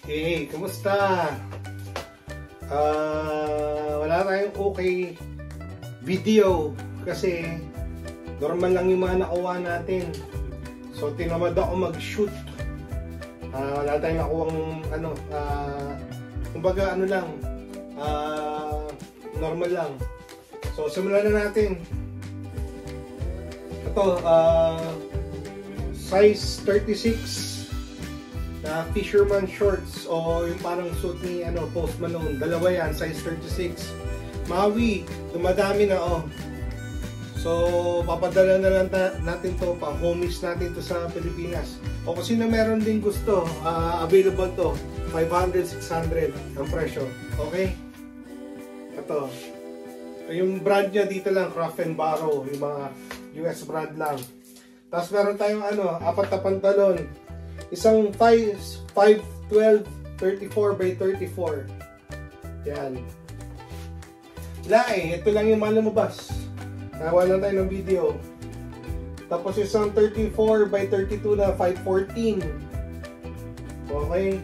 Hey, kumusta? Wala tayong okay video kasi normal lang yung mga nakuha natin. So tinamad ako mag-shoot. Wala tayong nakuhang kumbaga lang, normal lang. So simulan na natin. Ito, size 36 na fisherman shorts o yung parang suit ni Post Malone. Dalawa yan, size 36. Maui, dumadami na So papadala na lang natin to, pa homies natin to sa Pilipinas. O kung sino meron din gusto, available to, 500, 600 ang presyo. Okay? Ito. Yung brand niya dito lang, Craft and Barrow, yung mga US brand lang. Tapos meron tayong apat na pantalon. Isang 5'12", 34 by 34. Yan. Ito lang yung mga lumabas. Nawa lang tayo ng video. Tapos isang 34 by 32 na 5'14". Okay.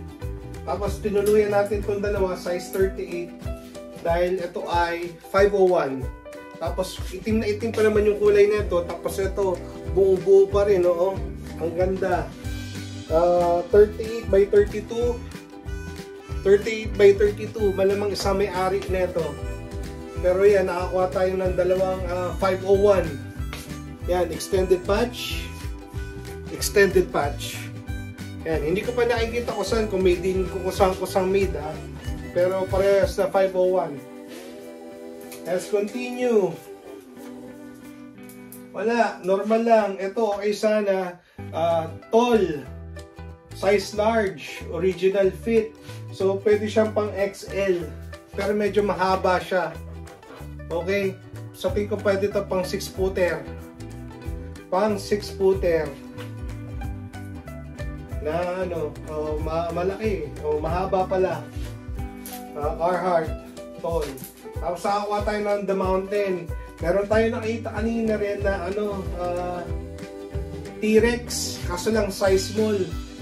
Tapos tinuluyan natin itong dalawa, size 38. Dahil ito ay 501. Tapos itim na itim pa naman yung kulay nito. Tapos ito, buong buo pa rin. Ang ganda. 38 by 32. 38 by 32. Malamang isa may-ari nito. Pero yan, nakakuha tayo ng dalawang 501. Yan, extended patch. Extended patch. Yan, hindi ko pa nakikita kung saan, kung made in, kung saan made pero parehas na 501. Let's continue. Wala, normal lang. Ito, okay sana. Tall. Size large. Original fit. So, pwede siyang pang XL. Pero medyo mahaba siya. Okay? So, tingin ko pwede ito pang 6-footer. Pang 6-footer. Na malaki. Mahaba pala. Carhartt. Tall. Tapos nakakuha tayo ng The Mountain. Meron tayo nakita kanina rin na T-Rex. Kaso lang size small.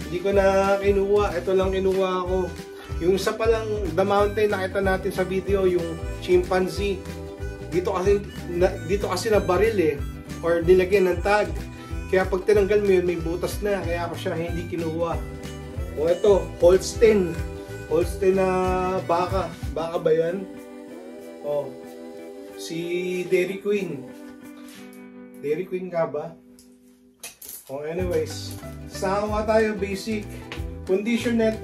Hindi ko na kinuha. Ito lang kinuha ko. Yung isa palang The Mountain nakita natin sa video, yung chimpanzee. Dito kasi na baril or nilagyan ng tag. Kaya pag tinanggal mo yun, may butas na. Kaya ako siya hindi kinuha. O ito, Holstein. Holstein na baka. Baka ba yan? Si Dairy Queen. Dairy Queen nga ba? Anyways. Sakawa tayo basic. Condition net.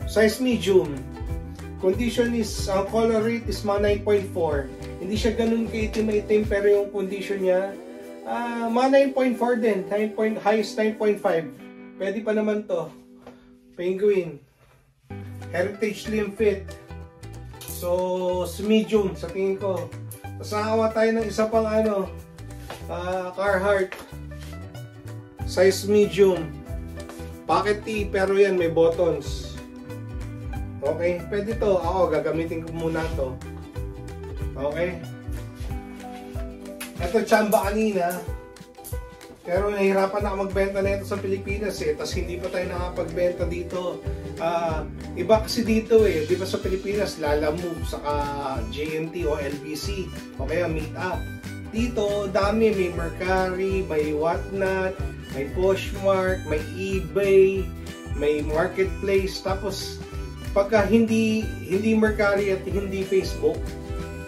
Size medium. Condition is, ang color rate is mga 9.4. Hindi siya ganun kaitim-itim, pero yung condition niya, mga 9.4 din. Highest 9.5. Pwede pa naman to. Penguin. Heritage Slim Fit. So, medium sa tingin ko. Tapos nakawa tayo ng isa pang Carhartt. Size medium. Pocket tee, pero yan may buttons. Okay, pwede to. Ako, gagamitin ko muna to. Okay. Ito, tsamba kanina. Pero nahihirapan na ako magbenta na ito sa Pilipinas Tapos hindi pa tayo nakapagbenta dito. Iba kasi dito Di ba sa Pilipinas, Lala Move, saka JNT o LBC. O kaya Meet Up. Dito, dami. May Mercari, may Whatnot, may Poshmark, may eBay, may Marketplace. Tapos, pagka hindi Mercari at hindi Facebook,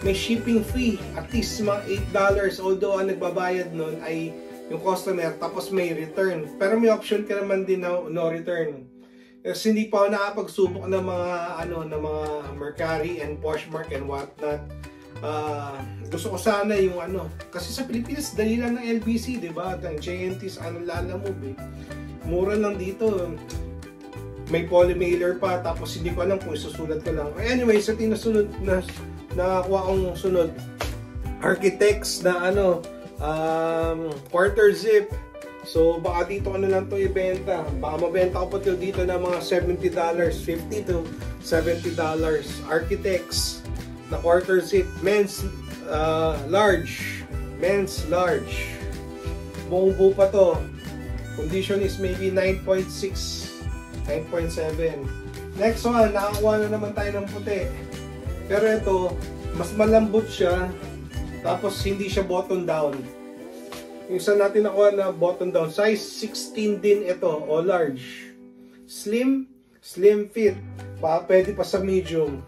may shipping fee. At least mga $8. Although ang nagbabayad nun ay yung customer, tapos may return. Pero may option ka naman din na no return. Kasi hindi pa ako nakapagsubok ng mga Mercari and Poshmark and Whatnot. Gusto ko sana yung kasi sa Pilipinas dali lang ng LBC, di ba? Ang JNT's Lala Move mura lang dito. May polymailer pa, tapos hindi ko alam kung isusulat ko lang. Anyway, sa tinasunod na nakuha kong sunod, Architects na quarter zip. So baka dito lang to ibenta. Baka mabenta ko pa dito na mga $70, $50 to $70. Architects na quarter zip, men's large. Buong buo pa to. Condition is maybe 9.6 9.7. Next one, nakakuha na naman tayo ng puti. Pero ito, mas malambot siya. Tapos hindi siya button down. Yung isa natin nakuha na button down, size 16 din ito, o large. Slim fit. Pwede pa sa medium.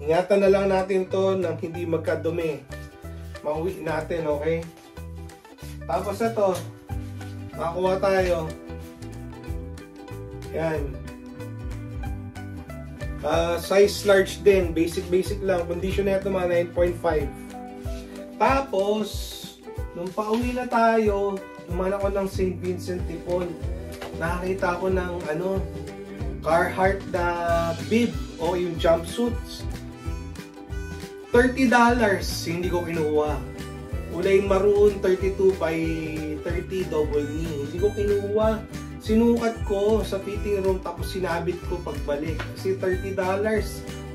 Ingatan na lang natin to nang hindi magkadumi. Mauwi natin, okay? Tapos ito, nakakuha tayo. Yan. Size large din. Basic lang. Condition na ito mga 9.5. Tapos, nung pauwi na tayo, dumaan ako ng St. Vincent de Paul. Nakakita ko ng Carhartt na bib o yung jumpsuits. $30. Hindi ko kinuha. Kulay maroon, 32 by 30 double knee. Hindi ko kinuha. Sinukat ko sa fitting room tapos sinabit ko pagbalik. Kasi $30.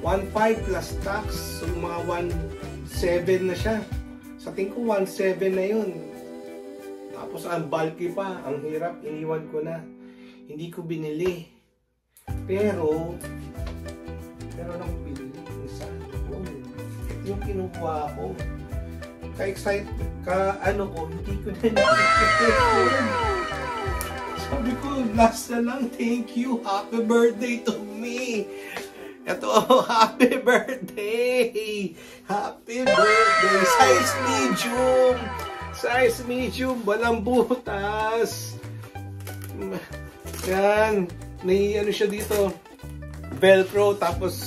1.5 plus tax. So mga 1.7 na siya. Sa tingin ko 1.7 na yun. Tapos ang bulky pa. Ang hirap. Iniwan ko na. Hindi ko binili. Pero nang binili. Isa. Ito yung kinuha ko. Ka-excite. Hindi ko na nakikita. Sabi ko, last na lang, thank you. Happy birthday to me. Ito, happy birthday. Happy birthday. Size medium. Size medium. Walang butas. Yan. May siya dito. Velcro. Tapos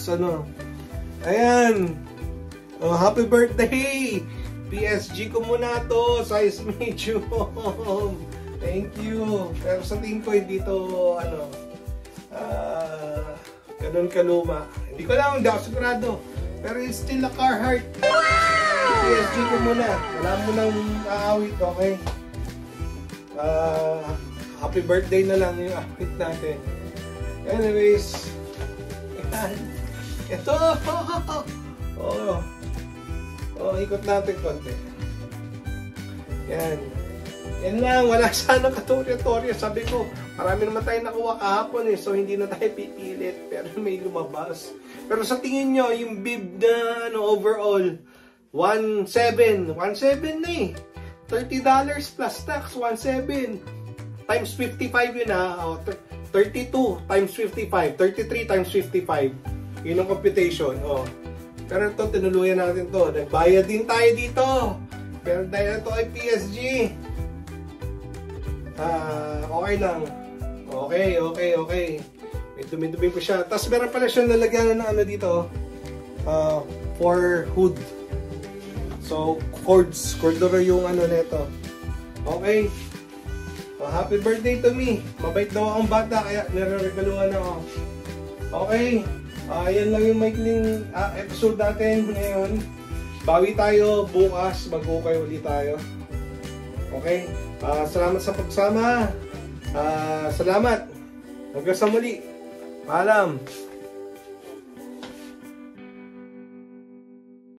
ayan. Oh, happy birthday. PSG ko muna to. Size medium. Thank you. Pero sa tingin ko hindi to ganun kaluma. Hindi ko lang, hindi ako sigurado. Pero it's still a Carhartt. PSG ko muna. Wala mo nang aawit, okay? Happy birthday na lang yung aawit natin. Anyways, yan. Ito! Ikot natin konti. Yan. Yan lang, wala sanang katorya-torya. Sabi ko, marami naman tayo nakuha kahapon so hindi na tayo pipilit. Pero may lumabas. Pero sa tingin nyo, yung bib na overall, 1.7 na eh. $30 plus tax, 1.7. Times 55 yun ha. 32 times 55. 33 times 55. Yun ang computation. Pero ito, tinuluyan natin to. Nagbayad din tayo dito. Pero dahil ito ay PSG. Okay lang. Okay. May dumi-dumi po siya. Tapos meron pala siya nalagyan ng dito. For hood. So, cordura yung nito. Okay. Happy birthday to me. Mabait daw akong bata kaya nire-regaluhan ako. Okay. Yan lang yung maikling episode natin ngayon. Bawi tayo bukas. Mag-ukay ulit tayo. Okay. Salamat sa pagsama. Salamat. Hanggang sa muli. Paalam.